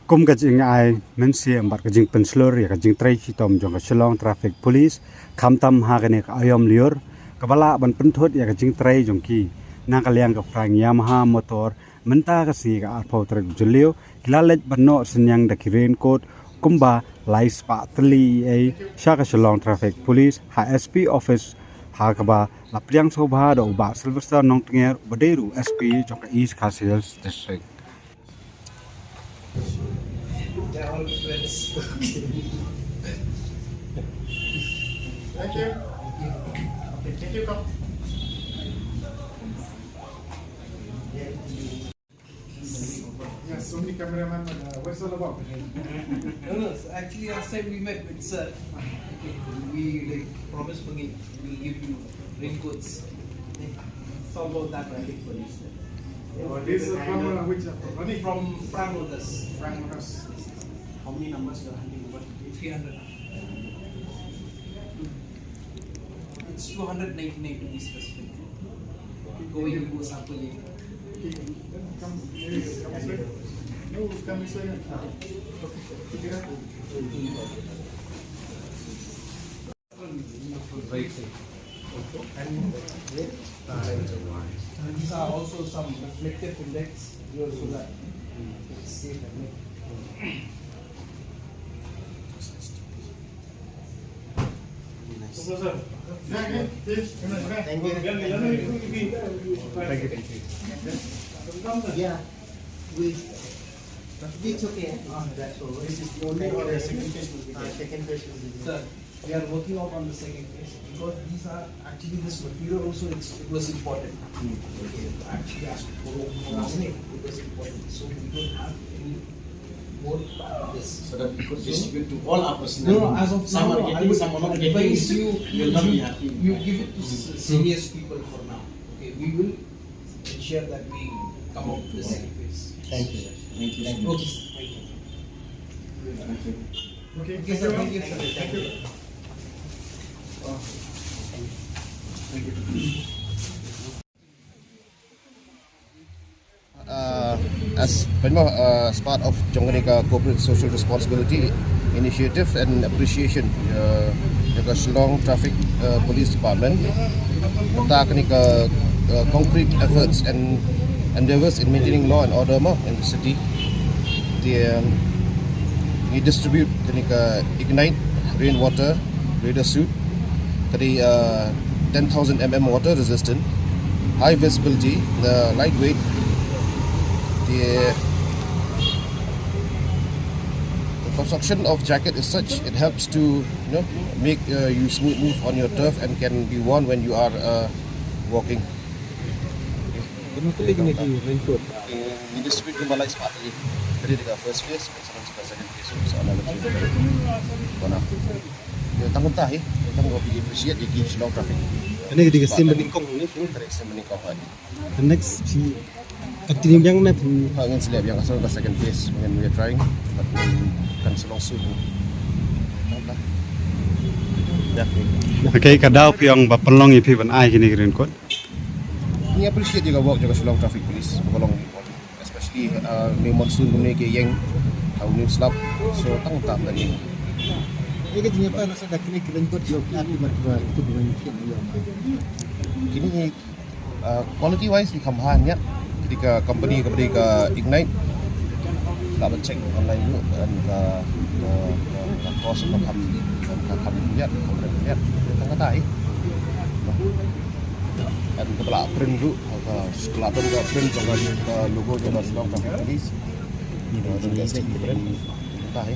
kum ka jing ai men siam bar ka jing penslor ya ka jing trai chi tom jong ka Shillong traffic police kham tam ha ka ne ka ayom Lyer ka bala ban penthot ya ka jing trai jong ki na ka liang ka frang Yamaha motor menta ka si ka arpau trek julio kilalet banno senyang da ki Raincoat kumba lais pa Tylli ai sha ka Shillong traffic police HSP office ha ka ba lapriang Sngewbha da uba Silverstone nong tnger baderu SP jong ka East Khasiels district. They're all friends. Thank you. Okay, thank you, Kong. Yeah, so many cameramen. What's all about? No, actually last time we met with sir, we promised we'll give you raincoats. It's all about that, I think, police. This is from which? Running From Frank Motors. Frank Motors. How many numbers you are handing over? 300. It's 299 to be specific. Going to sample later. Okay, come this way. No, come this way. Pick it up. Right side. And these are also some reflective index so that it's safe and Thank you. Yeah, it's okay. That's all. This is the only second phase. Sir, we are working out on the second phase because these are actually this material also it was important. Okay, actually as it was important. So we don't have any more of this. So that we could distribute to all our personnel. No, as of some now, are I getting, would some are not advise getting. you Will not be happy. you give it to senior people for now. Okay, we will ensure that we come out to the second phase. Thank you. Thank you. Thank you. Okay, sir. Thank you. Okay, Okay, sir. Thank you. Thank you. As part of Jonganika Corporate Social Responsibility Initiative and appreciation the Shillong Traffic Police Department kita concrete efforts and endeavors in maintaining law and order in the city. We distribute ignite rainwater radar suit 10,000 mm water resistant, high visibility, lightweight. The construction of jacket is such it helps to make you smooth move on your turf and can be worn when you are walking. We distribute Himalaya partly. Tadi dekat first phase, sekarang dekat second phase. Soalan lebih mana? Tanggung tahi, tanggung pergi appreciate di Shillong traffic. Ini ketika sim meningkong ni, Tarik saya menikah lagi. the next si continue yang na pun Ingin selip yang asal dekat second phase when we are trying, but kan Shillong soon. Ya. okay kadau piang bapelong ipi ban ai kini Raincoat. Ni appreciate juga work juga Shillong traffic police, tolong especially new monsoon ni ke yang new slab, so tanggung tak tadi. Ini kenapa nasa dah kini Raincoat job ni berapa itu dengan dia. Kini quality wise di kamhannya ketika company ke ignite tak cek online dulu dan cost untuk kami lihat tengah tahu dan kepala print dulu setelah print dengan logo jalan Shillong Traffic Police ini dah print tahu